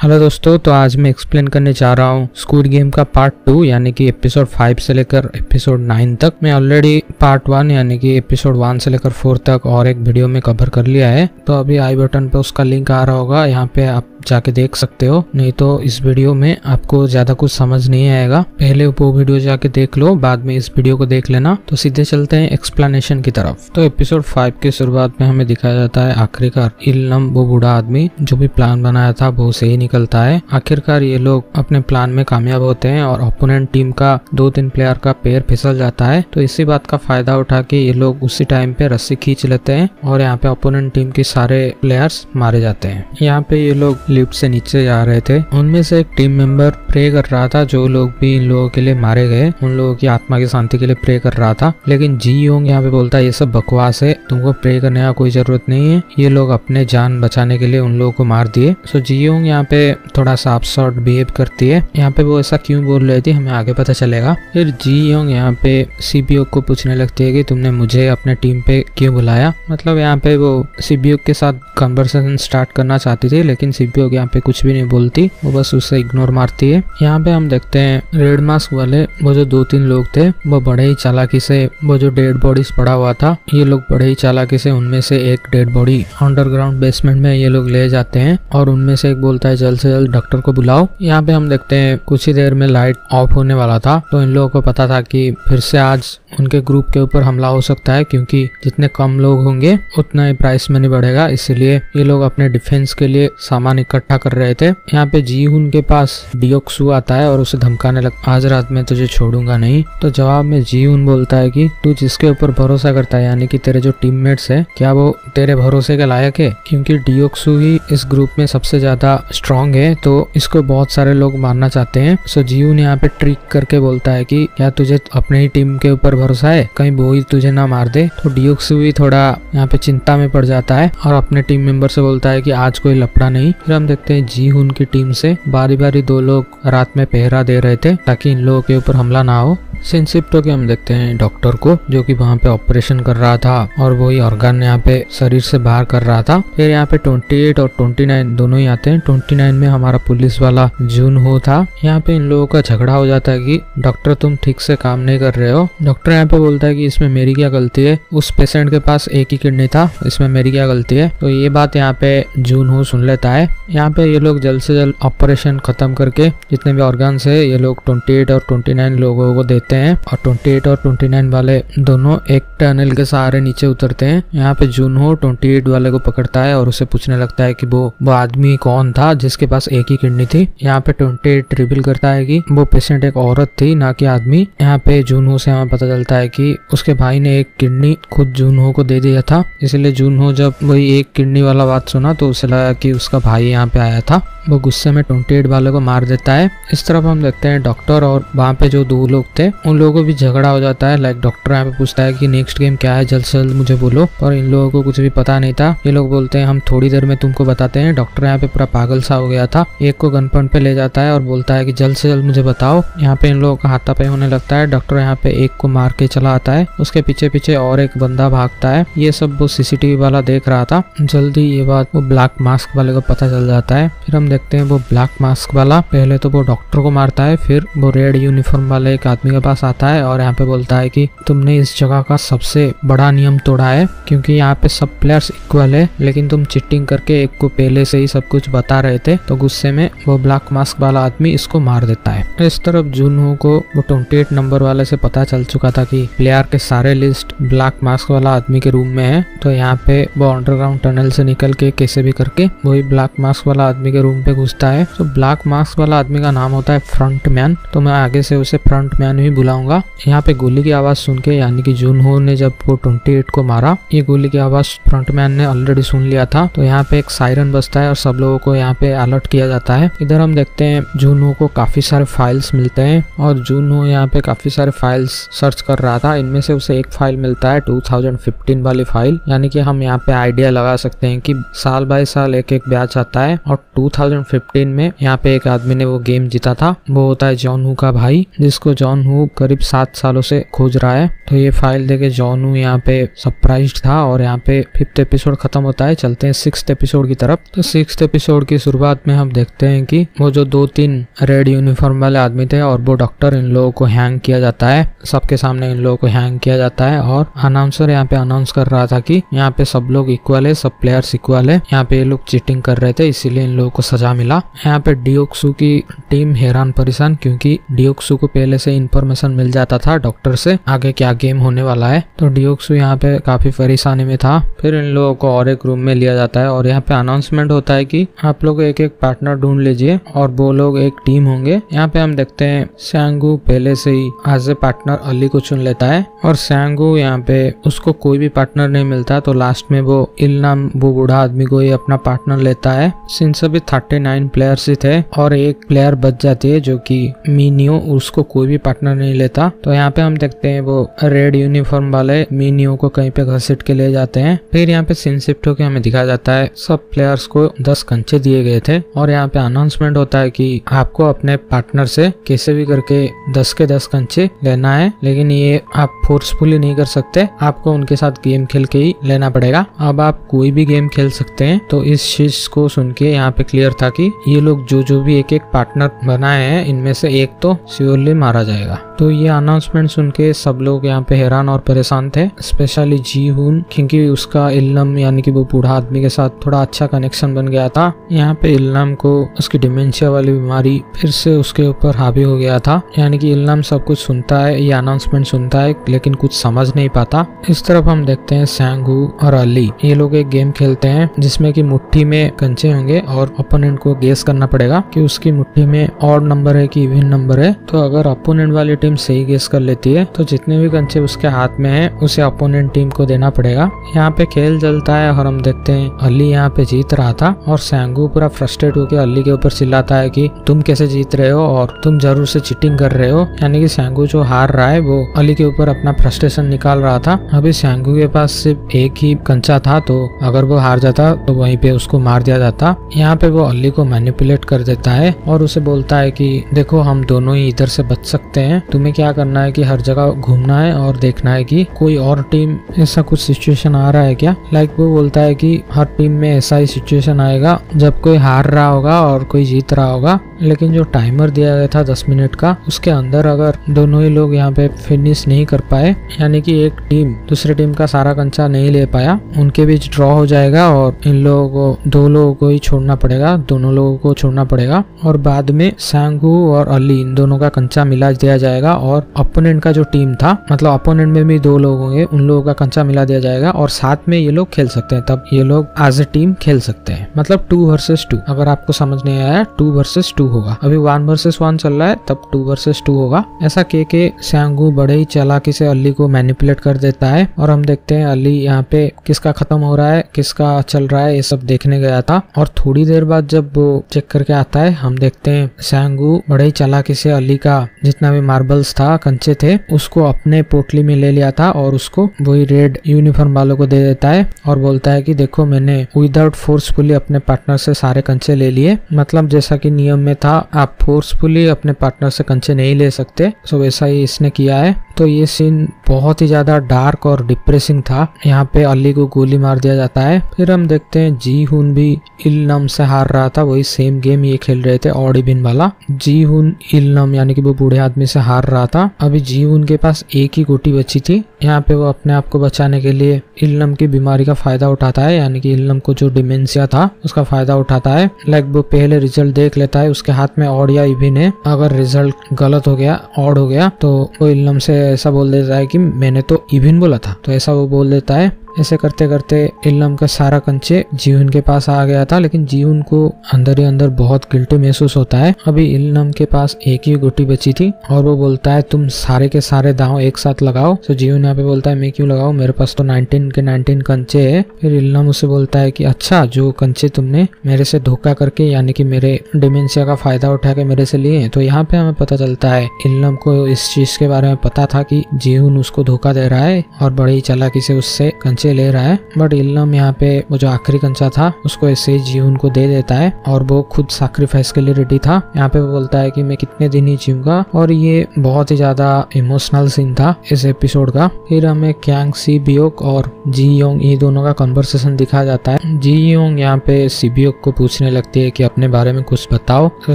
Hello दोस्तों, तो आज मैं एक्सप्लेन करने जा रहा हूँ स्क्विड गेम का पार्ट 2 यानी कि एपिसोड 5 से लेकर एपिसोड 9 तक। मैं ऑलरेडी पार्ट 1 यानी कि एपिसोड 1 से लेकर 4 तक और एक वीडियो में कवर कर लिया है। तो अभी आई बटन पे उसका लिंक आ रहा होगा, यहाँ पे आप जाके देख सकते हो। नहीं तो इस वीडियो में आपको ज्यादा कुछ समझ नहीं आएगा, पहले वो वीडियो जाके देख लो, बाद में इस वीडियो को देख लेना। तो सीधे चलते हैं एक्सप्लेनेशन की तरफ। तो एपिसोड 5 की शुरुआत में हमें दिखाया जाता है आखिरकार इलनम, वो बूढ़ा आदमी जो भी प्लान बनाया था वो सही निकलता है। आखिरकार ये लोग अपने प्लान में कामयाब होते हैं और ओपोनेंट टीम का 2-3 प्लेयर का पैर फिसल जाता है। तो इसी बात का फायदा उठा के ये लोग उसी टाइम पे रस्सी खींच लेते हैं और यहाँ पे ओपोनेंट टीम के सारे प्लेयर्स मारे जाते हैं। यहाँ पे ये लोग लिफ्ट से नीचे जा रहे थे, उनमें से एक टीम मेंबर प्रे कर रहा था, जो लोग भी इन लोगों के लिए मारे गए उन लोगों की आत्मा की शांति के लिए प्रे कर रहा था। लेकिन जी योंग यहाँ पे बोलता है ये सब बकवास है, तुमको प्रे करने का कोई जरूरत नहीं है, ये लोग अपने जान बचाने के लिए उन लोगों को मार दिए। सो जी योंग यहाँ पे थोड़ा सा अपसॉर्ट बिहेव करती है। यहाँ पे वो ऐसा क्यों बोल रही थी हमें आगे पता चलेगा। फिर जी योंग यहाँ पे सीबीओ को पूछने लगती है कि तुमने मुझे अपने टीम पे क्यों बुलाया। मतलब यहाँ पे वो सीबीओ के साथ कन्वर्सेशन स्टार्ट करना चाहती थी, लेकिन सीबीओ यहाँ पे कुछ भी नहीं बोलती, वो बस उसे इग्नोर मारती है। यहाँ पे हम देखते हैं रेड मास्क वाले वो जो 2-3 लोग थे वो बड़े ही चालाकी से वो जो डेड बॉडीज पड़ा हुआ था, ये लोग बड़े ही चालाकी से उनमें से एक डेड बॉडी अंडरग्राउंड बेसमेंट में ये लोग ले जाते हैं और उनमें से एक बोलता है जल्द से जल्द डॉक्टर को बुलाओ। यहाँ पे हम देखते हैं कुछ ही देर में लाइट ऑफ होने वाला था, तो इन लोगों को पता था कि फिर से आज उनके ग्रुप के ऊपर हमला हो सकता है, क्योंकि जितने कम लोग होंगे उतना ही प्राइस मनी बढ़ेगा, इसलिए ये लोग अपने डिफेंस के लिए सामान इकट्ठा कर रहे थे। यहाँ पे जी हुन के पास डियोक्सू आता है और उसे धमकाने लगता है आज रात में तुझे छोड़ूंगा नहीं। तो जवाब में जी हुन बोलता है कि तू जिसके ऊपर भरोसा करता है यानी कि तेरे जो टीममेट्स है, क्या वो तेरे भरोसे के लायक है? क्योंकि डियोक्सू ही इस ग्रुप में सबसे ज्यादा स्ट्रॉन्ग है, तो इसको बहुत सारे लोग मारना चाहते हैं। सो जी हुन यहाँ पे ट्रिक करके बोलता है कि क्या तुझे अपने ही टीम के ऊपर भरोसा है, कहीं वो ही तुझे ना मार दे। तो डियोक्सू भी थोड़ा यहाँ पे चिंता में पड़ जाता है और अपने टीम मेंबर से बोलता है कि आज कोई लफड़ा नहीं। फिर हम देखते हैं जी हुन की टीम से बारी बारी 2 लोग रात में पहरा दे रहे थे ताकि इन लोगों के ऊपर हमला ना हो। सीन शिफ्ट होके हम देखते हैं डॉक्टर को, जो कि वहाँ पे ऑपरेशन कर रहा था और वही ऑर्गन यहाँ पे शरीर से बाहर कर रहा था। फिर यहाँ पे 28 और 29 दोनों ही आते हैं। 29 में हमारा पुलिस वाला जून हो था। यहाँ पे इन लोगों का झगड़ा हो जाता है कि डॉक्टर तुम ठीक से काम नहीं कर रहे हो। डॉक्टर यहाँ पे बोलता है कि इसमें मेरी क्या गलती है, उस पेशेंट के पास एक ही किडनी था, इसमें मेरी क्या गलती है। तो ये बात यहाँ पे जून हो सुन लेता है। यहाँ पे ये लोग जल्द से जल्द ऑपरेशन खत्म करके जितने भी ऑर्गन्स है ये लोग 28 और 29 लोगों को देते हैं और 28 और 29 वाले दोनों एक टनल के सहारे नीचे उतरते हैं। यहाँ पे जूनहो 28 वाले को पकड़ता है और उसे पूछने लगता है कि वो आदमी कौन था जिसके पास एक ही किडनी थी। यहाँ पे 28 रिवील करता है कि वो पेशेंट एक औरत थी, ना कि आदमी। यहाँ पे जूनहो से हमें पता चलता है कि उसके भाई ने एक किडनी खुद जूनहो को दे दिया था, इसलिए जूनहो जब वही एक किडनी वाला बात सुना तो उसे लगा कि उसका भाई यहाँ पे आया था। वो गुस्से में 28 वाले को मार देता है। इस तरफ हम देखते हैं डॉक्टर और वहाँ पे जो 2 लोग थे उन लोगों को भी झगड़ा हो जाता है। लाइक डॉक्टर यहाँ पे पूछता है कि नेक्स्ट गेम क्या है, जल्द से जल्द मुझे बोलो, और इन लोगों को कुछ भी पता नहीं था। ये लोग बोलते हैं हम थोड़ी देर में तुमको बताते हैं। डॉक्टर यहाँ पे पूरा पागल सा हो गया था, एक को गन पॉइंट पे ले जाता है और बोलता है कि जल्द से जल्द मुझे बताओ। यहाँ पे इन लोगों का हाथापाई होने लगता है। डॉक्टर यहाँ पे एक को मार के चला आता है, उसके पीछे पीछे और एक बंदा भागता है। ये सब वो सीसीटीवी वाला देख रहा था। जल्दी ये बात वो ब्लैक मास्क वाले को पता चल जाता है। फिर हम देखते हैं वो ब्लैक मास्क वाला पहले तो वो डॉक्टर को मारता है, फिर वो रेड यूनिफॉर्म वाले एक आदमी के पास आता है और यहाँ पे बोलता है कि तुमने इस जगह का सबसे बड़ा नियम तोड़ा है, क्योंकि यहाँ पे सब प्लेयर्स इक्वल है, लेकिन तुम चीटिंग करके एक को पहले से ही सब कुछ बता रहे थे। तो गुस्से में वो ब्लैक मास्क वाला आदमी इसको मार देता है। तो इस तरफ जूनहो को वो 28 नंबर वाले से पता चल चुका था कि प्लेयर के सारे लिस्ट ब्लैक मास्क वाला आदमी के रूम में है। तो यहाँ पे वो अंडरग्राउंड टनल से निकल के कैसे भी करके वही ब्लैक मास्क वाला आदमी के रूम पे घुसता है। तो ब्लैक मास्क वाला आदमी का नाम होता है फ्रंट मैन, तो मैं आगे से उसे फ्रंट मैन ही बुलाऊंगा। यहाँ पे गोली की आवाज सुन के यानी कि जूनहो ने जब वो 28 को मारा, ये गोली की आवाज फ्रंट मैन ने ऑलरेडी सुन लिया था। तो यहाँ पे एक सायरन बजता है और सब लोगों को यहाँ पे अलर्ट किया जाता है। इधर हम देखते हैं जूनहो को काफी सारे फाइल्स मिलते हैं और जूनहो यहाँ पे काफी सारे फाइल्स सर्च कर रहा था। इनमें से उसे एक फाइल मिलता है 2015 वाली फाइल, यानी कि हम यहाँ पे आइडिया लगा सकते हैं कि साल बाय साल एक बैच आता है और 2015 में यहाँ पे एक आदमी ने वो गेम जीता था। वो होता है जॉन हू का भाई, जिसको जॉन हू करीब 7 सालों से खोज रहा है। तो ये फाइल देके जॉन हू यहाँ पे सरप्राइज्ड था और यहाँ पे 5th एपिसोड खत्म होता है। चलते हैं 6th एपिसोड की तरफ। तो 6th एपिसोड की शुरुआत में हम देखते हैं कि वो जो 2-3 रेड यूनिफॉर्म वाले आदमी थे और वो डॉक्टर, इन लोगों को हैंग किया जाता है। सबके सामने इन लोगों को हैंग किया जाता है और अनाउंसर यहाँ पे अनाउंस कर रहा था कि यहाँ पे सब लोग इक्वल है, सब प्लेयर्स इक्वल है। यहाँ पे ये लोग चीटिंग कर रहे थे, इसीलिए इन लोगों को सजा मिला। यहाँ पे डियोक्सू की टीम हैरान परेशान, क्योंकि डियोक्सू को पहले से इंफॉर्मेशन मिल जाता था डॉक्टर से आगे क्या गेम होने वाला है। तो डियोक्सू यहाँ पे काफी परेशानी में था। फिर इन लोगों को और एक रूम में लिया जाता है और यहाँ पे अनाउंसमेंट होता है कि आप लोग एक एक पार्टनर ढूंढ लीजिए और वो लोग एक टीम होंगे। यहाँ पे हम देखते हैं सैंगू पहले से ही एज ए पार्टनर अली को चुन लेता है और सैंगू यहाँ पे उसको कोई भी पार्टनर नहीं मिलता, तो लास्ट में वो इल्नाम, वो बूढ़ा आदमी को ही अपना पार्टनर लेता है। सिंस अभी 39 प्लेयर्स ही थे और एक प्लेयर बच जाती है जो कि मीनियो, उसको कोई भी पार्टनर नहीं लेता। तो यहाँ पे हम देखते हैं वो रेड यूनिफॉर्म वाले मीनियो को कहीं पे घसीट के ले जाते हैं। फिर यहाँ पे सीन शिफ्ट होकर हमें दिखाया जाता है सब प्लेयर्स को 10 कंचे दिए गए थे और यहाँ पे अनाउंसमेंट होता है कि आपको अपने पार्टनर से कैसे भी करके 10 के 10 कंचे लेना है, लेकिन ये आप फोर्सफुली नहीं कर सकते, आपको उनके साथ गेम खेल के ही लेना पड़ेगा। अब आप कोई भी गेम खेल सकते हैं। तो इस चीज को सुन के यहाँ पे क्लियर था कि ये लोग जो भी एक एक पार्टनर बनाए हैं, इनमें से एक तो श्योरली मारा जाएगा। तो ये अनाउंसमेंट सुन के सब लोग यहाँ पे हैरान और परेशान थे, स्पेशली जी हुन, क्योंकि उसका इल्लम यानी कि वो बूढ़ा आदमी के साथ थोड़ा अच्छा कनेक्शन बन गया था। यहाँ पे इल्लम को उसकी डिमेंशिया वाली बीमारी फिर से उसके ऊपर हावी हो गया था, यानी कि इल्लम सब कुछ सुनता है, ये अनाउंसमेंट सुनता है लेकिन कुछ समझ नहीं पाता। इस तरफ हम देखते हैं सैंगू और अली, ये लोग एक गेम खेलते हैं जिसमें कि मुट्ठी में कंचे होंगे और ओपोनेंट को गेस करना पड़ेगा कि उसकी मुट्ठी में ऑड नंबर है कि इवन नंबर है। तो अगर ओपोनेंट वाली टीम सही गेस कर लेती है तो जितने भी कंचे उसके हाथ में है उसे ओपोनेंट टीम को देना पड़ेगा। यहाँ पे खेल चलता है और हम देखते हैं अली यहाँ पे जीत रहा था और सैंगू पूरा फ्रस्ट्रेट होकर अली के ऊपर चिल्लाता है कि तुम कैसे जीत रहे हो और तुम जरूर से चीटिंग कर रहे हो। यानी कि सैंगू जो हार रहा है वो अली के ऊपर अपना फ्रस्ट्रेशन निकाल रहा था। अभी सैंगू के पास सिर्फ एक ही कंचा था, तो अगर वो हार जाता तो वहीं पे उसको मार दिया जाता। यहाँ पे वो अली को मैनिपुलेट कर देता है और उसे बोलता है कि देखो हम दोनों ही इधर से बच सकते हैं, तुम्हें क्या करना है कि हर जगह घूमना है और देखना है कि कोई और टीम ऐसा कुछ सिचुएशन आ रहा है क्या। लाइक वो बोलता है कि हर टीम में ऐसा ही सिचुएशन आएगा जब कोई हार रहा होगा और कोई जीत रहा होगा, लेकिन जो टाइमर दिया गया था 10 मिनट का, उसके अंदर अगर दोनों ही लोग यहाँ पे फिनिश नहीं कर पाए, यानी कि एक टीम दूसरी टीम का सारा कंचा नहीं ले पाया, उनके बीच ड्रॉ हो जाएगा और इन लोगों को, 2 लोगों को ही छोड़ना पड़ेगा, दोनों लोगों को छोड़ना पड़ेगा और बाद में सैंगू और अली इन दोनों का कंचा मिला दिया जाएगा और अपोनेंट का जो टीम था, मतलब अपोनेंट में भी 2 लोग होंगे, उन लोगों का कंचा मिला दिया जाएगा और साथ में ये लोग खेल सकते हैं। तब ये लोग एज ए टीम खेल सकते हैं, मतलब 2 वर्सेस 2। अगर आपको समझ नहीं आया 2 वर्सेस 2 होगा, अभी 1 वर्सेस 1 चल रहा है, तब 2 वर्सेस 2 होगा। ऐसा के सैंगू बड़े ही चालाकी से अली को मैनिपुलेट कर देता है और हम देखते हैं अली यहाँ पे किसका खत्म हो रहा है किसका चल रहा है ये सब देखने गया था। और थोड़ी देर बाद जब वो चेक करके आता है, हम देखते हैं सैंगू बड़े ही चालाकी से अली का जितना भी मार्बल्स था, कंचे थे, उसको अपने पोटली में ले लिया था और उसको वही रेड यूनिफॉर्म वालों को दे देता है और बोलता है कि देखो मैंने विदाउट फोर्सफुली अपने पार्टनर से सारे कंचे ले लिए। मतलब जैसा कि नियम में था, आप फोर्सफुली अपने पार्टनर से कंचे नहीं ले सकते, सो वैसा ही इसने किया है। तो ये सीन बहुत ही ज्यादा डार्क और डिप्रेसिंग था। यहाँ पे अली को गोली मार दिया जाता है। फिर हम देखते हैं जी हुन भी इल्नम से हार रहा था, वही सेम गेम ये खेल रहे थे ऑड इवन वाला। जी हुन इल्नम यानी कि वो बूढ़े आदमी से हार रहा था। अभी जी हुन के पास एक ही गोटी बची थी। यहाँ पे वो अपने आप को बचाने के लिए इल्नम की बीमारी का फायदा उठाता है, यानी कि इल्नम को जो डिमेंशिया था उसका फायदा उठाता है। लाइक वो पहले रिजल्ट देख लेता है, उसके हाथ में ऑड या इवन है, अगर रिजल्ट गलत हो गया, ऑड हो गया, तो वो इल्नम से ऐसा बोल देता है कि मैंने तो इवन बोला था, तो ऐसा वो बोल देता है। ऐसे करते करते इल्नम का सारा कंचे जीवन के पास आ गया था, लेकिन जीवन को अंदर ही अंदर बहुत गिल्टी महसूस होता है। अभी इल्नम के पास एक ही गोटी बची थी और वो बोलता है तुम सारे के सारे दांव एक साथ लगाओ। तो जीवन यहाँ पे बोलता है मैं क्यों लगाऊं, मेरे पास तो 19 के 19 कंचे है। फिर इल्नम उसे बोलता है कि अच्छा, जो कंचे तुमने मेरे से धोखा करके यानी कि मेरे डिमेंशिया का फायदा उठा के मेरे से लिए, तो यहाँ पे हमें पता चलता है इल्नम को इस चीज के बारे में पता था कि जीवन उसको धोखा दे रहा है और बड़ी चालाकी से उससे कंचे ले रहा है, बट इल्लम यहाँ पे वो जो आखिरी कंचा था उसको ऐसे ही जीवन को दे देता है और वो खुद सैक्रिफाइस के लिए रेडी था। यहाँ पे वो बोलता है कि मैं कितने दिन ही जीऊंगा, और ये बहुत ही ज्यादा इमोशनल सीन था इस एपिसोड का। फिर हमें क्यांग सी बियोक और जी योंग ये दोनों का कन्वर्सेशन दिखा जाता है। जी योंग यहाँ पे सिबियोक को पूछने लगती है कि अपने बारे में कुछ बताओ, तो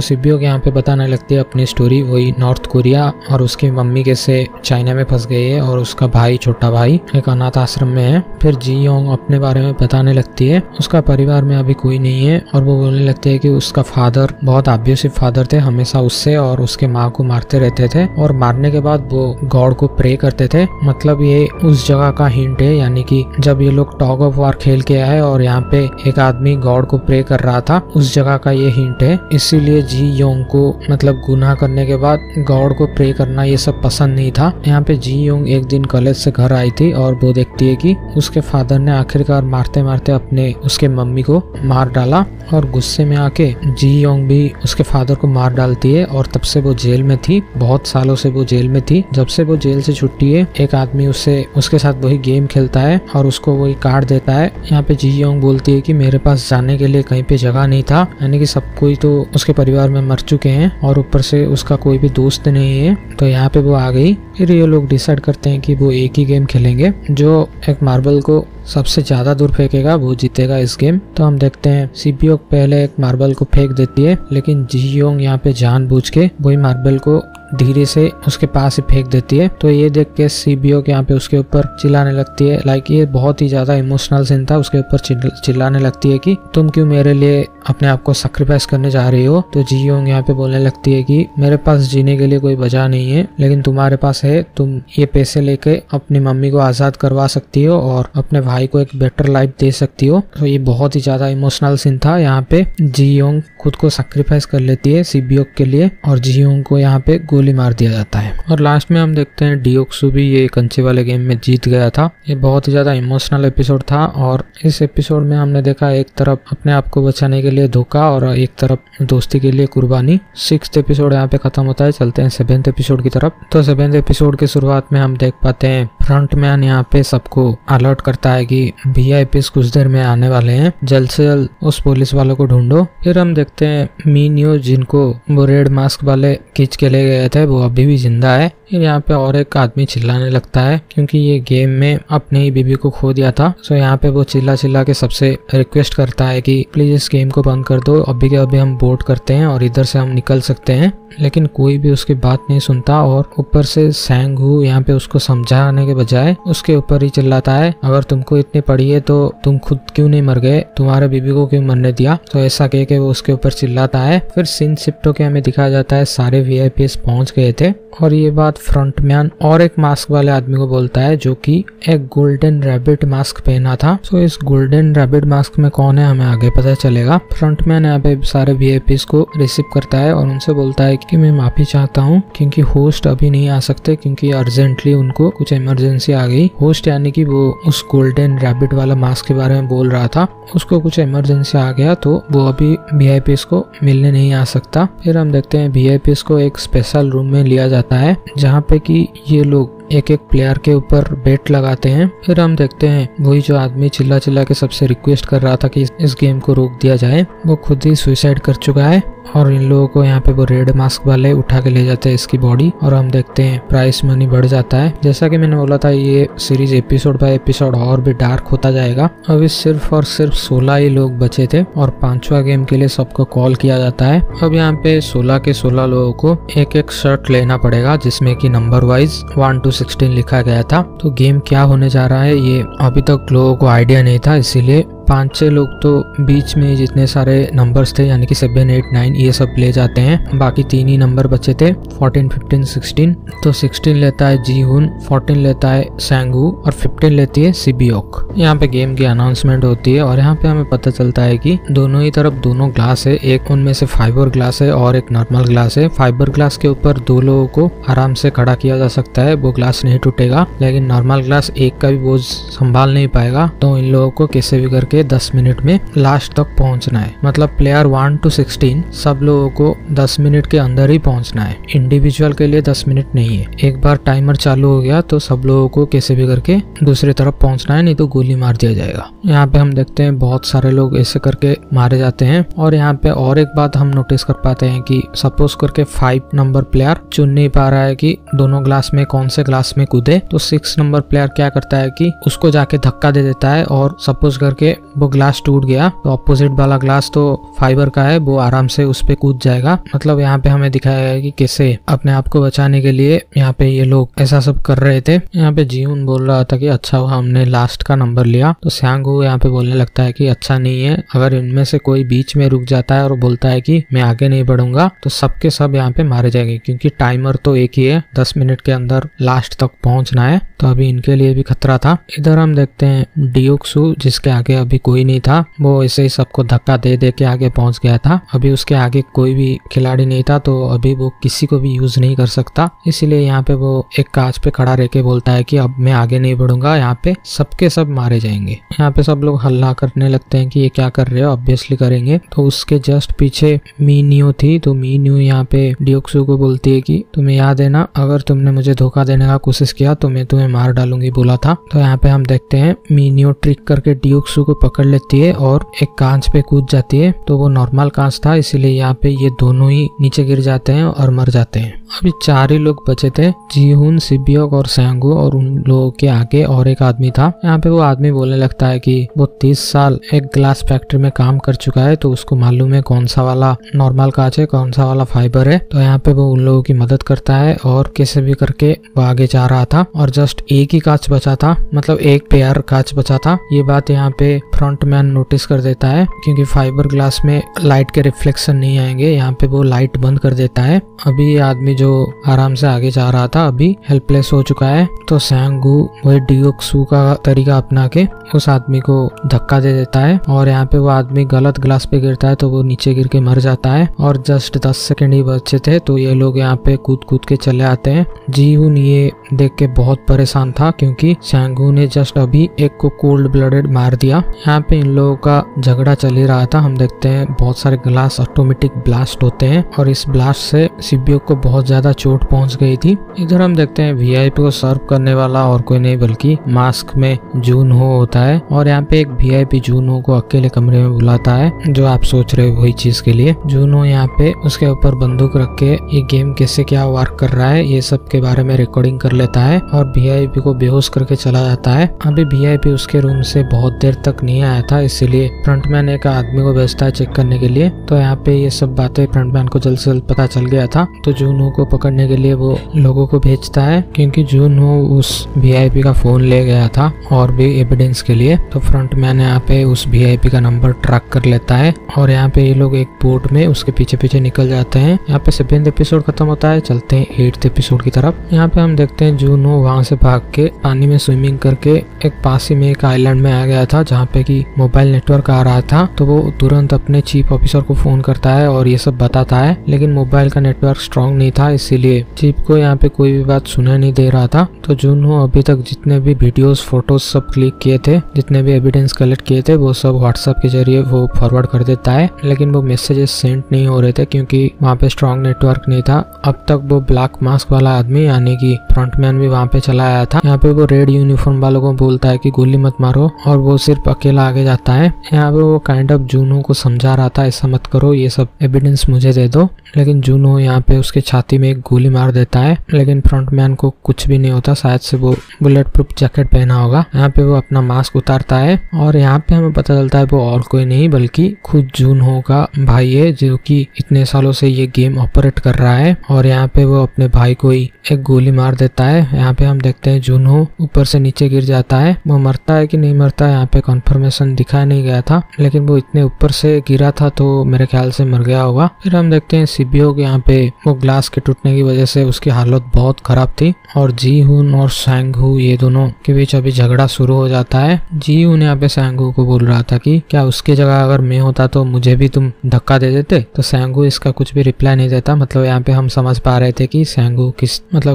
सिबियोक यहाँ पे बताने लगती है अपनी स्टोरी, वही नॉर्थ कोरिया और उसकी मम्मी कैसे चाइना में फंस गई है और उसका भाई, छोटा भाई एक अनाथ आश्रम में है। फिर जी योंग अपने बारे में बताने लगती है, उसका परिवार में अभी कोई नहीं है, और वो बोलने लगती है कि उसका फादर बहुत अब्यूसिव फादर थे, हमेशा उससे और उसके माँ को मारते रहते थे, और मारने के बाद वो गॉड को प्रे करते थे। मतलब ये उस जगह का हिंट है, यानी कि जब ये लोग टॉग ऑफ वार खेल के आए और यहाँ पे एक आदमी गॉड को प्रे कर रहा था, उस जगह का ये हिंट है। इसीलिए जी योंग को मतलब गुनाह करने के बाद गॉड को प्रे करना ये सब पसंद नहीं था। यहाँ पे जी योंग एक दिन कॉलेज से घर आई थी और वो देखती है कि उसके फादर ने आखिरकार मारते मारते अपने उसके मम्मी को मार डाला, और गुस्से में आके जी योंग भी उसके फादर को मार डालती है, और तब से वो जेल में थी, बहुत सालों से वो जेल में थी। जब से वो जेल से छुट्टी है, एक आदमी उसके साथ वही गेम खेलता है और उसको वही काट देता है। यहाँ पे जी योंग बोलती है कि मेरे पास जाने के लिए कहीं पे जगह नहीं था, यानी कि सब कोई तो उसके परिवार में मर चुके हैं और ऊपर से उसका कोई भी दोस्त नहीं है, तो यहाँ पे वो आ गई। फिर ये लोग डिसाइड करते हैं कि वो एक ही गेम खेलेंगे, जो एक मार्बल को सबसे ज्यादा दूर फेंकेगा वो जीतेगा इस गेम। तो हम देखते हैं सिबियोक पहले एक मार्बल को फेंक देती है, लेकिन जी योंग यहाँ पे जानबूझ के वही मार्बल को धीरे से उसके पास ही फेंक देती है। तो ये देख के सिबियोक यहाँ पे उसके ऊपर चिल्लाने लगती है, लाइक ये बहुत ही ज्यादा इमोशनल सीन था। उसके ऊपर चिल्लाने लगती है कि तुम क्यों मेरे लिए अपने आप को सैक्रिफाइस करने जा रही हो। तो जी योंग यहाँ पे बोलने लगती है कि मेरे पास जीने के लिए कोई वजह नहीं है, लेकिन तुम्हारे पास है, तुम ये पैसे लेके अपनी मम्मी को आजाद करवा सकती हो और अपने भाई को एक बेटर लाइफ दे सकती हो। तो ये बहुत ही ज्यादा इमोशनल सीन था। यहाँ पे जी योंग खुद को सैक्रिफाइस कर लेती है सिबियोक के लिए, और जी योंग को यहाँ पे गोली मार दिया जाता है। और लास्ट में हम देखते हैं डियोक्सु भी ये कंचे वाले गेम में जीत गया था। ये बहुत ही ज्यादा इमोशनल एपिसोड था, और इस एपिसोड में हमने देखा एक तरफ अपने आप को बचाने के लिए धोखा और एक तरफ दोस्ती के लिए कुर्बानी। 6th एपिसोड यहाँ पे खत्म होता है, चलते हैं 7th एपिसोड की तरफ। तो 7th एपिसोड की शुरुआत में हम देख पाते हैं फ्रंटमैन यहाँ पे सबको अलर्ट करता है कि VIPs कुछ देर में आने वाले हैं, जल्द से जल्द उस पुलिस वालों को ढूंढो। फिर हम देखते हैं मीनियो, जिनको वो रेड मास्क वाले खींच के ले गए थे, वो अभी भी जिंदा है। फिर यहाँ पे और एक आदमी चिल्लाने लगता है, क्योंकि ये गेम में अपनी ही बीबी को खो दिया था। सो यहाँ पे वो चिल्ला के सबसे रिक्वेस्ट करता है कि प्लीज इस गेम को बंद कर दो, अभी के अभी हम बोट करते हैं और इधर से हम निकल सकते हैं। लेकिन कोई भी उसकी बात नहीं सुनता, और ऊपर से सैंगहू यहाँ पे उसको समझाने के बजाय उसके ऊपर ही चिल्लाता है, अगर तुमको इतनी पड़ी है तो तुम खुद क्यों नहीं मर गए, तुम्हारे बीबी को क्यों मरने दिया। तो ऐसा कह के वो उसके ऊपर चिल्लाता है। फिर सीन शिफ्ट होके हमें दिखाया जाता है सारे VIPs पहुंच गए थे, और ये बात फ्रंटमैन और एक मास्क वाले आदमी को बोलता है, जो कि एक गोल्डन रैबिट मास्क पहना था। सो इस गोल्डन रैबिट मास्क में कौन है हमें आगे पता चलेगा। फ्रंटमैन यहाँ पे सारे VIPs को रिसीव करता है और उनसे बोलता है कि मैं माफी चाहता हूँ, क्योंकि होस्ट अभी नहीं आ सकते, क्योंकि अर्जेंटली उनको कुछ इमरजेंसी आ गई। होस्ट यानी कि वो उस गोल्डन रैबिट वाला मास्क के बारे में बोल रहा था, उसको कुछ इमरजेंसी आ गया, तो वो अभी VIPs को मिलने नहीं आ सकता। फिर हम देखते हैं VIPs को एक स्पेशल रूम में लिया जाता है, जहाँ पे कि ये लोग एक एक प्लेयर के ऊपर बेट लगाते हैं। फिर हम देखते हैं वही जो आदमी चिल्ला के सबसे रिक्वेस्ट कर रहा था कि इस गेम को रोक दिया जाए, वो खुद ही सुसाइड कर चुका है, और इन लोगों को यहाँ पे वो रेड मास्क वाले उठा के ले जाते हैं इसकी बॉडी, और हम देखते हैं प्राइस मनी बढ़ जाता है। जैसा कि मैंने बोला था, ये सीरीज एपिसोड बाय एपिसोड और भी डार्क होता जाएगा। अभी सिर्फ और सिर्फ 16 ही लोग बचे थे, और 5वां गेम के लिए सबको कॉल किया जाता है। अब यहाँ पे 16 के 16 लोगों को एक एक शर्ट लेना पड़ेगा, जिसमें कि नंबर वाइज 1 to 16 लिखा गया था। तो गेम क्या होने जा रहा है ये अभी तक लोगों को आइडिया नहीं था, इसीलिए 5-6 लोग तो बीच में जितने सारे नंबर्स थे, यानी कि 7, 8, 9 ये सब ले जाते हैं। बाकी 3 ही नंबर बचे थे, 14, 15, 16। तो 16 लेता है जीहुन, 14 लेता है सैंगहू, और 15 लेती है सिबियोक। यहाँ पे गेम की अनाउंसमेंट होती है, और यहाँ पे हमें पता चलता है कि दोनों ही तरफ दोनों ग्लास है, एक उनमें से फाइबर ग्लास है और एक नॉर्मल ग्लास है। फाइबर ग्लास के ऊपर 2 लोगों को आराम से खड़ा किया जा सकता है, वो ग्लास नहीं टूटेगा, लेकिन नॉर्मल ग्लास एक का भी बोझ संभाल नहीं पाएगा, तो इन लोगों को कैसे भी करके करके 10 मिनट में लास्ट तक पहुंचना है। मतलब प्लेयर 1 to 16 सब लोगों को 10 मिनट के अंदर ही पहुंचना है। इंडिविजुअल के लिए 10 मिनट नहीं है। एक बार टाइमर चालू हो गया तो सब लोगों को कैसे भी करके दूसरी तरफ पहुंचना है, नहीं तो गोली मार दिया जाएगा। यहाँ पे हम देखते हैं बहुत सारे लोग ऐसे करके मारे जाते हैं। और यहाँ पे और एक बात हम नोटिस कर पाते हैं कि सपोज करके 5 नंबर प्लेयर चुन नहीं पा रहा है कि दोनों ग्लास में कौन से ग्लास में कूदे, तो 6 नंबर प्लेयर क्या करता है कि उसको जाके धक्का दे देता है और सपोज करके वो ग्लास टूट गया तो अपोजिट वाला ग्लास तो फाइबर का है, वो आराम से उस पे कूद जाएगा। मतलब यहाँ पे हमें दिखाया गया है कि कैसे अपने आप को बचाने के लिए यहाँ पे ये लोग ऐसा सब कर रहे थे। यहाँ पे जीवन बोल रहा था कि अच्छा हुआ हमने लास्ट का नंबर लिया, तो स्यांगू यहाँ पे बोलने लगता है कि अच्छा नहीं है, अगर इनमें से कोई बीच में रुक जाता है और बोलता है कि मैं आगे नहीं बढ़ूंगा तो सबके सब यहाँ पे मारे जाएंगे, क्योंकि टाइमर तो एक ही है, 10 मिनट के अंदर लास्ट तक पहुंचना है। तो अभी इनके लिए भी खतरा था। इधर हम देखते हैं डियोक्सू, जिसके आगे अभी कोई नहीं था, वो ऐसे ही सबको धक्का दे दे के आगे पहुंच गया था। अभी उसके आगे कोई भी खिलाड़ी नहीं था, तो अभी वो किसी को भी यूज नहीं कर सकता। इसीलिए यहाँ पे वो एक कांच पे खड़ा रह के बोलता है कि अब मैं आगे नहीं बढ़ूंगा, यहाँ पे सबके सब मारे जाएंगे। यहाँ पे सब लोग हल्ला करने लगते हैं कि ये क्या कर रहे हो, ऑब्वियसली करेंगे। तो उसके जस्ट पीछे मीन्यू थी, तो मीन्यू यहाँ पे डियोक्सू को बोलती है कि तुम्हें याद है ना, अगर तुमने मुझे धोखा देने का कोशिश किया तो मैं तुम्हें मार डालूंगी बोला था। तो यहाँ पे हम देखते हैं मीन्यू ट्रिक करके डियोक्सू को पकड़ लेती है और एक कांच पे कूद जाती है। तो वो नॉर्मल कांच था, इसीलिए यहाँ पे ये दोनों ही नीचे गिर जाते हैं और मर जाते हैं। अभी 4 ही लोग बचे थे, जीहुन, सिबियोक और स्यांगू, और उन लोगों के आगे और एक आदमी था। यहाँ पे वो आदमी बोलने लगता है कि वो 30 साल एक ग्लास फैक्ट्री में काम कर चुका है, तो उसको मालूम है कौन सा वाला नॉर्मल कांच है, कौन सा वाला फाइबर है। तो यहाँ पे वो उन लोगों की मदद करता है और कैसे भी करके वो आगे जा रहा था और जस्ट एक ही कांच बचा था, मतलब एक पेयर कांच बचा था। ये बात यहाँ पे फ्रंटमैन नोटिस कर देता है, क्योंकि फाइबर ग्लास में लाइट के रिफ्लेक्शन नहीं आएंगे। यहाँ पे वो लाइट बंद कर देता है। अभी ये आदमी जो आराम से आगे जा रहा था अभी हेल्पलेस हो चुका है। तो स्यांगू वही डियोक्सू का तरीका अपना के उस आदमी को धक्का दे देता है और यहाँ पे वो आदमी गलत ग्लास पे गिरता है, तो वो नीचे गिर के मर जाता है। और जस्ट 10 सेकंड ही बचे थे, तो ये लोग यहाँ पे कूद कूद के चले आते हैं। जीहुन ये देख के बहुत परेशान था, क्योंकि स्यांगू ने जस्ट अभी एक को कोल्ड ब्लडेड मार दिया। यहाँ पे इन लोगों का झगड़ा चल ही रहा था। हम देखते हैं बहुत सारे ग्लास ऑटोमेटिक ब्लास्ट होते हैं और इस ब्लास्ट से सिबियोक को बहुत ज्यादा चोट पहुंच गई थी। इधर हम देखते हैं वीआईपी को सर्व करने वाला और कोई नहीं बल्कि मास्क में जूनहो होता है। और यहाँ पे एक वीआईपी जूनहो को अकेले कमरे में बुलाता है, जो आप सोच रहे हो वही चीज के लिए। जूनहो यहाँ पे उसके ऊपर बंदूक रख के ये गेम कैसे क्या वर्क कर रहा है ये सब के बारे में रिकॉर्डिंग कर लेता है और वीआईपी को बेहोश करके चला जाता है। अभी वीआईपी उसके रूम से बहुत देर तक नहीं आया था, इसीलिए फ्रंटमैन एक आदमी को भेजता है चेक करने के लिए। तो यहाँ पे ये सब बातें फ्रंटमैन को जल्द से जल्द पता चल गया था, तो जूनहो को पकड़ने के लिए वो लोगों को भेजता है, क्योंकि जूनहो उस वीआईपी का फोन ले गया था और भी एविडेंस के लिए। तो फ्रंटमैन यहाँ पे उस वीआईपी का नंबर ट्रैक कर लेता है और यहाँ पे ये लोग एक बोट में उसके पीछे पीछे निकल जाते हैं। यहाँ पे 7th एपिसोड खत्म होता है, चलते हैं 8th एपिसोड की तरफ। यहाँ पे हम देखते हैं जूनहो वहाँ से भाग के पानी में स्विमिंग करके एक पास ही में एक आइलैंड में आ गया था, जहाँ पे की मोबाइल नेटवर्क आ रहा था। तो वो तुरंत अपने चीफ ऑफिसर को फोन करता है और ये सब बताता है, लेकिन मोबाइल का नेटवर्क स्ट्रॉन्ग नहीं था, इसीलिए चीफ को यहाँ पे कोई भी बात सुना नहीं दे रहा था। तो जूनहो अभी तक जितने भी वीडियोस फोटोज सब क्लिक किए थे, जितने भी एविडेंस कलेक्ट किए थे, वो सब व्हाट्सएप के जरिए वो फॉरवर्ड कर देता है, लेकिन वो मैसेजेस सेंड नहीं हो रहे थे क्योंकि वहाँ पे स्ट्रॉन्ग नेटवर्क नहीं था। अब तक वो ब्लैक मास्क वाला आदमी यानी कि फ्रंटमैन भी वहाँ पे चला आया था। यहाँ पे वो रेड यूनिफॉर्म वालों को बोलता है कि गोली मत मारो और वो सिर्फ अकेला आगे जाता है। यहाँ पे वो काइंड ऑफ जूनहो को समझा रहा था ऐसा मत करो, ये सब एविडेंस मुझे दे दो, लेकिन जूनहो यहाँ पे उसके छाती में एक गोली मार देता है, लेकिन फ्रंटमैन को कुछ भी नहीं होता, शायद से वो बुलेट प्रूफ जैकेट पहना होगा। यहाँ पे वो अपना मास्क उतारता है और यहाँ पे हमें पता चलता है वो और कोई नहीं बल्कि खुद जूनहो का भाई है, जो कि इतने सालों से ये गेम ऑपरेट कर रहा है। और यहाँ पे वो अपने भाई को ही एक गोली मार देता है। यहाँ पे हम देखते हैं जूनहो ऊपर से नीचे गिर जाता है। वो मरता है कि नहीं मरता यहाँ पे कंफर्मेशन दिखाया नहीं गया था, लेकिन वो इतने ऊपर से गिरा था तो मेरे ख्याल से मर गया होगा। फिर हम देखते हैं सिबियोक यहाँ पे वो ग्लास के टूटने की वजह से उसकी हालत बहुत खराब थी और जीहुन और स्यांगू ये दोनों के बीच अभी झगड़ा शुरू हो जाता है। जीहुन यहाँ पे स्यांगू को बोल रहा था कि क्या उसकी जगह अगर मैं होता तो मुझे भी तुम धक्का दे देते। तो स्यांगू इसका कुछ भी रिप्लाई नहीं देता। मतलब यहाँ पे हम समझ पा रहे थे कि स्यांगू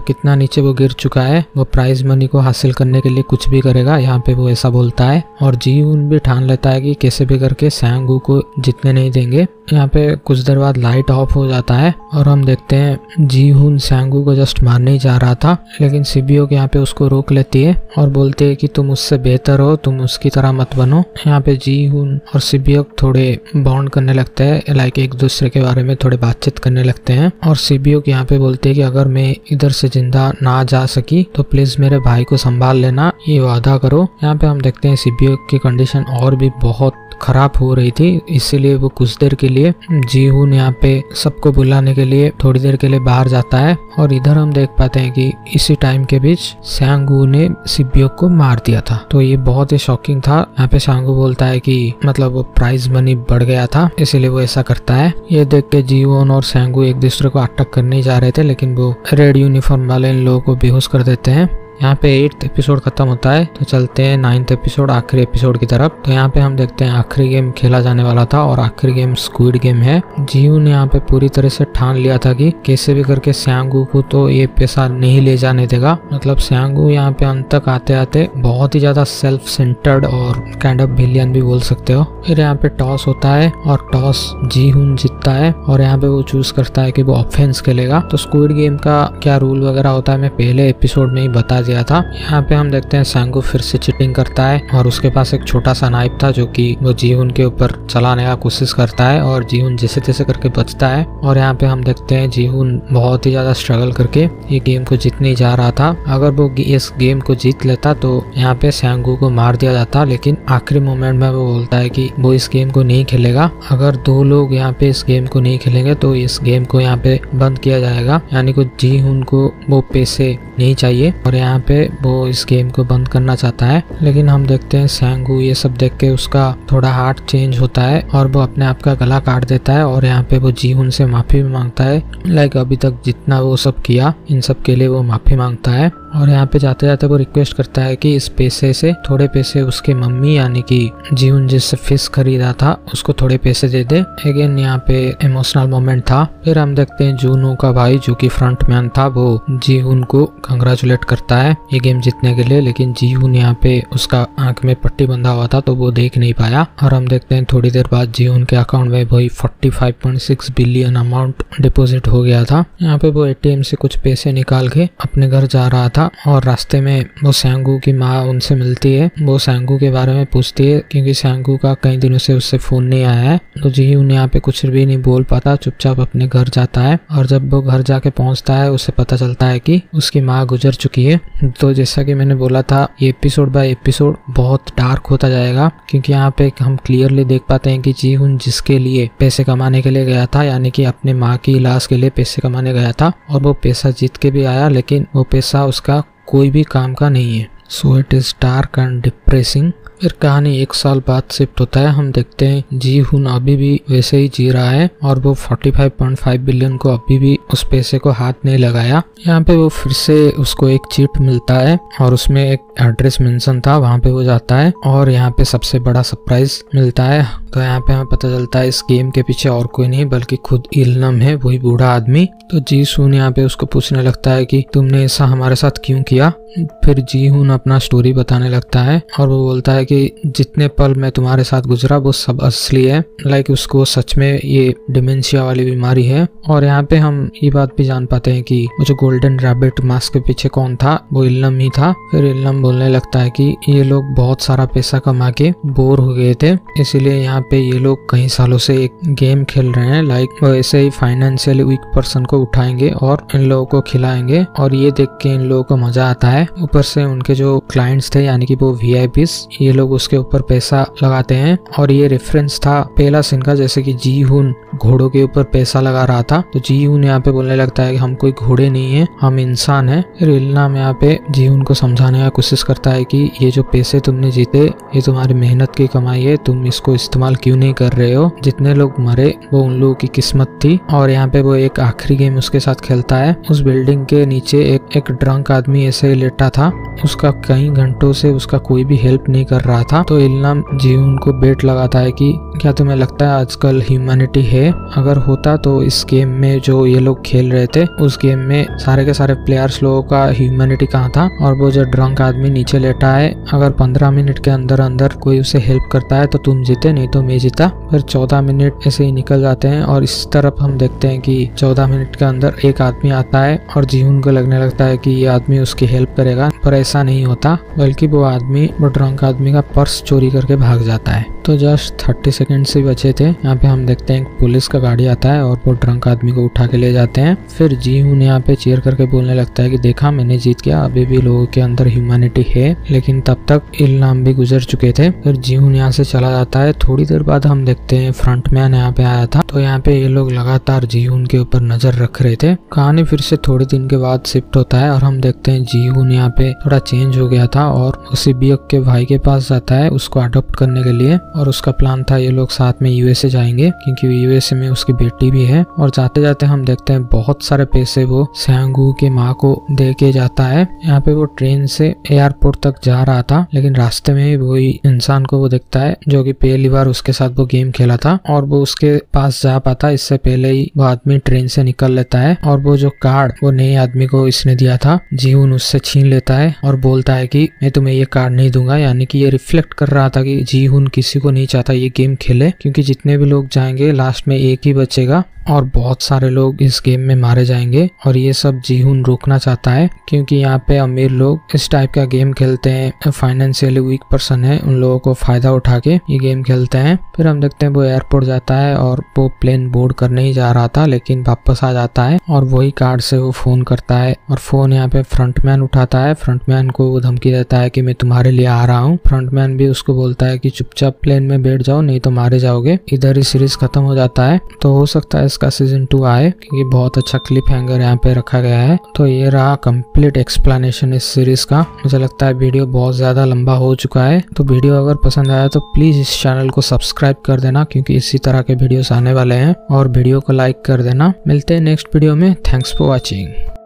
कितना नीचे वो गिर चुका है, वो प्राइज मनी को हासिल करने के लिए कुछ भी करेगा। यहाँ पे वो ऐसा बोलता है और जीहुन हून भी ठान लेता है कि कैसे भी करके सांग वू को जीतने नहीं देंगे। यहाँ पे कुछ देर बाद लाइट ऑफ हो जाता है और हम देखते हैं जी हून सांग वू को जस्ट मारने ही जा रहा था, लेकिन सिबियोक यहाँ पे उसको रोक लेती है और बोलते है कि तुम उससे बेहतर हो, तुम उसकी तरह मत बनो। यहाँ पे जी हून और सिबियोक थोड़े बॉन्ड करने लगते हैं, लाइक एक दूसरे के बारे में थोड़े बातचीत करने लगते हैं। और सिबियोक यहाँ पे बोलते है कि अगर मैं इधर से जिंदा ना जा सकी तो प्लीज मेरे भाई को संभाल लेना, ये वादा करो। यहाँ पे हम देखते हैं सिबियोक की कंडीशन और भी बहुत खराब हो रही थी, इसीलिए वो कुछ देर के लिए जी हून यहाँ पे सबको बुलाने के लिए थोड़ी देर के लिए बाहर जाता है। और इधर हम देख पाते हैं कि इसी टाइम के बीच सांग वू ने सिबियोक को मार दिया था। तो ये बहुत ही शॉकिंग था। यहाँ पे सांग वू बोलता है कि मतलब वो प्राइज मनी बढ़ गया था, इसीलिए वो ऐसा करता है। ये देख के जी हून और सांग वू एक दूसरे को अटैक करने जा रहे थे, लेकिन वो रेड यूनिफॉर्म वाले इन लोगों को बेहोश कर देते हैं। यहाँ पे 8th एपिसोड खत्म होता है, तो चलते हैं 9th एपिसोड, आखिरी एपिसोड की तरफ। तो यहाँ पे हम देखते हैं आखिरी गेम खेला जाने वाला था और आखिरी गेम स्क्विड गेम है। जीहू ने यहाँ पे पूरी तरह से ठान लिया था कि कैसे भी करके सांग वू को तो ये पैसा नहीं ले जाने देगा। मतलब सांग वू यहाँ पे अंत तक आते आते बहुत ही ज्यादा सेल्फ सेंटर्ड और काइंड ऑफ विलियन भी बोल सकते हो। फिर यहाँ पे टॉस होता है और टॉस जीहून जीतता है और यहाँ पे वो चूज करता है कि वो ऑफेंस खेलेगा। तो स्क्विड गेम का क्या रूल वगैरह होता है मैं पहले एपिसोड में ही बता दिया था। यहाँ पे हम देखते हैं सांग वू फिर से चीटिंग करता है और उसके पास एक छोटा सा नाइफ था जो कि वो जीहून के ऊपर चलाने का कोशिश करता है और जीहून जैसे तैसे करके बचता है। और यहाँ पे हम देखते हैं जीहून बहुत ही ज्यादा स्ट्रगल करके ये गेम को जीतने जा रहा था। अगर वो इस गेम को जीत लेता तो यहाँ पे सांग वू को मार दिया जाता, लेकिन आखिरी मोमेंट में वो बोलता है कि वो इस गेम को नहीं खेलेगा। अगर 2 लोग यहाँ पे इस गेम को नहीं खेलेंगे तो इस गेम को यहाँ पे बंद किया जाएगा, यानी कि जीहून को वो पैसे नहीं चाहिए और यहाँ पे वो इस गेम को बंद करना चाहता है। लेकिन हम देखते हैं सांग वू ये सब देख के उसका थोड़ा हार्ट चेंज होता है और वो अपने आप का गला काट देता है और यहाँ पे वो जीहून से माफी भी मांगता है। लाइक अभी तक जितना वो सब किया इन सब के लिए वो माफी मांगता है। और यहाँ पे जाते जाते वो रिक्वेस्ट करता है कि इस पैसे से थोड़े पैसे उसके मम्मी यानी कि जीहून जिससे फिश खरीदा था उसको थोड़े पैसे दे दे। अगेन यहाँ पे इमोशनल मोमेंट था। फिर हम देखते हैं जूनो का भाई जो कि फ्रंट मैन था वो जीहून को कंग्रेचुलेट करता है ये गेम जीतने के लिए, लेकिन जीहून यहाँ पे उसका आंख में पट्टी बंधा हुआ था तो वो देख नहीं पाया। और हम देखते हैं थोड़ी देर बाद जीहून के अकाउंट में वही 45.6 बिलियन अमाउंट डिपॉजिट हो गया था। यहाँ पे वो एटीएम से कुछ पैसे निकाल के अपने घर जा रहा था और रास्ते में वो सांग वू की माँ उनसे मिलती है। वो सांग वू के बारे में पूछती है क्योंकि सांग वू का कई दिनों से उससे फोन नहीं आया है। तो जीहून यहाँ पे कुछ भी नहीं बोल पाता, चुपचाप अपने घर जाता है। और जब वो घर जाके पहुंचता है उसे पता चलता है कि उसकी माँ गुजर चुकी है। तो जैसा कि मैंने बोला था ये एपिसोड बाय एपिसोड बहुत डार्क होता जाएगा, क्योंकि यहाँ पे हम क्लियरली देख पाते हैं कि जीहून जिसके लिए पैसे कमाने के लिए गया था यानी कि अपने माँ की इलाज के लिए पैसे कमाने गया था और वो पैसा जीत के भी आया, लेकिन वो पैसा उसका कोई भी काम का नहीं है। So it is dark and depressing. फिर कहानी 1 साल बाद शिफ्ट होता है। हम देखते हैं जीहून अभी भी वैसे ही जी रहा है और वो 45.5 बिलियन को अभी भी उस पैसे को हाथ नहीं लगाया। यहाँ पे वो फिर से उसको एक चीट मिलता है और उसमें एक एड्रेस मेंशन था, वहाँ पे वो जाता है और यहाँ पे सबसे बड़ा सरप्राइज मिलता है। तो यहाँ पे हमें पता चलता है इस गेम के पीछे और कोई नहीं बल्कि खुद इल्नम है, वही बूढ़ा आदमी। तो जीसून यहाँ पे उसको पूछने लगता है कि तुमने ऐसा हमारे साथ क्यों किया। फिर जीहून अपना स्टोरी बताने लगता है और वो बोलता है कि जितने पल मैं तुम्हारे साथ गुजरा वो सब असली है, लाइक उसको सच में ये डिमेंशिया वाली बीमारी है। और यहाँ पे हम ये बात भी जान पाते हैं कि वो जो गोल्डन रैबिट मास्क के पीछे कौन था, वो इल्नम ही था। फिर इल्नम बोलने लगता है कि ये लोग बहुत सारा पैसा कमा के बोर हो गए थे, इसीलिए यहाँ पे ये लोग कई सालों से एक गेम खेल रहे हैं, लाइक वो ऐसे ही फाइनेंशियली वीक पर्सन को उठाएंगे और इन लोगों को खिलाएंगे और ये देख के इन लोगों को मजा आता है। ऊपर से उनके जो क्लाइंट्स थे यानी कि वो VIPs, ये लोग उसके ऊपर पैसा लगाते हैं। और ये रेफरेंस था पहला सीन का, जैसे कि जीहून घोड़ों के ऊपर पैसा लगा रहा था तो जीहून यहाँ पे बोलने लगता है कि हम कोई घोड़े नहीं है, हम इंसान है। फिर इल्नम यहाँ पे जीहून को समझाने का कोशिश करता है कि ये जो पैसे तुमने जीते ये तुम्हारी मेहनत की कमाई है, तुम इसको इस्तेमाल क्यों नहीं कर रहे हो। जितने लोग मरे वो उन लोगों की किस्मत थी। और यहाँ पे वो एक आखिरी गेम उसके साथ खेलता है। उस बिल्डिंग के नीचे एक ड्रंक आदमी ऐसे ही लेटा था, उसका कई घंटों से उसका कोई भी हेल्प नहीं कर रहा था। तो इल्नाम जीहुन को बेट लगाता है कि क्या तुम्हें लगता है आजकल ह्यूमैनिटी है? अगर होता तो इस गेम में जो ये लोग खेल रहे थे उस गेम में सारे के सारे प्लेयर्स लोगों का ह्यूमैनिटी कहाँ था? और वो जो ड्रंक आदमी नीचे लेटा है, अगर 15 मिनट के अंदर अंदर कोई उसे हेल्प करता है तो तुम जीते, नहीं तो मैं जीता। फिर 14 मिनट ऐसे ही निकल जाते हैं और इस तरफ हम देखते हैं कि 14 मिनट के अंदर एक आदमी आता है और जीहुन को लगने लगता है कि ये आदमी उसकी हेल्प करेगा, पर ऐसा नहीं होता, बल्कि वो आदमी वो ड्रंक आदमी का पर्स चोरी करके भाग जाता है। तो जस्ट 30 सेकंड से बचे थे। यहाँ पे हम देखते हैं पुलिस का गाड़ी आता है और वो ड्रंक आदमी को उठा के ले जाते हैं। फिर जीहुन यहाँ पे चीयर करके बोलने लगता है कि देखा, मैंने जीत गया, अभी भी लोगों के अंदर ह्यूमैनिटी है। लेकिन तब तक इल्नाम भी गुजर चुके थे। फिर जीहुन यहाँ से चला जाता है। थोड़ी देर बाद हम देखते हैं फ्रंटमैन यहाँ पे आया था। तो यहाँ पे ये लोग लगातार जीहुन के ऊपर नजर रख रहे थे। कहानी फिर से थोड़े दिन के बाद शिफ्ट होता है और हम देखते हैं जीहुन यहाँ पे थोड़ा चेंज हो गया था और उसी बियक के भाई के पास जाता है उसको अडॉप्ट करने के लिए। और उसका प्लान था ये लोग साथ में यूएसए जाएंगे, क्योंकि यूएसए में उसकी बेटी भी है। और जाते जाते हम देखते हैं बहुत सारे पैसे वो सैंगू के माँ को दे के जाता है। यहाँ पे वो ट्रेन से एयरपोर्ट तक जा रहा था, लेकिन रास्ते में वही इंसान को वो देखता है जो कि पहली बार उसके साथ वो गेम खेला था और वो उसके पास जा पाता इससे पहले ही वो आदमी ट्रेन से निकल लेता है। और वो जो कार्ड वो नए आदमी को इसने दिया था जीहुन उससे छीन लेता है और बोलता है कि मैं तुम्हें ये कार्ड नहीं दूंगा। यानी कि ये रिफ्लेक्ट कर रहा था कि जीहुन किसी को नहीं चाहता ये गेम खेले, क्योंकि जितने भी लोग जाएंगे लास्ट में एक ही बचेगा और बहुत सारे लोग इस गेम में मारे जाएंगे। और ये सब जीहुन रोकना चाहता है, क्योंकि यहाँ पे अमीर लोग इस टाइप का गेम खेलते हैं, फाइनेंशियली वीक पर्सन है उन लोगों को फायदा उठा के ये गेम खेलते हैं। फिर हम देखते हैं वो एयरपोर्ट जाता है और वो प्लेन बोर्ड करने ही जा रहा था, लेकिन वापस आ जाता है और वही कार्ड से वो फोन करता है और फोन यहाँ पे फ्रंटमैन उठाता है। फ्रंटमैन को वो धमकी देता है कि मैं तुम्हारे लिए आ रहा हूँ। फ्रंटमैन भी उसको बोलता है कि चुपचाप प्लेन में बैठ जाओ, नहीं तो मारे जाओगे। इधर ही सीरीज खत्म हो जाता है। तो हो सकता है इसका सीजन 2 आए, क्योंकि बहुत अच्छा क्लिप हैंगर यहाँ पे रखा गया है। तो ये रहा कंप्लीट एक्सप्लेनेशन इस सीरीज का। मुझे लगता है वीडियो बहुत ज्यादा लंबा हो चुका है। तो वीडियो अगर पसंद आया तो प्लीज इस चैनल को सब्सक्राइब कर देना, क्योंकि इसी तरह के वीडियोस आने वाले हैं। और वीडियो को लाइक कर देना। मिलते हैं नेक्स्ट वीडियो में। Thanks for watching.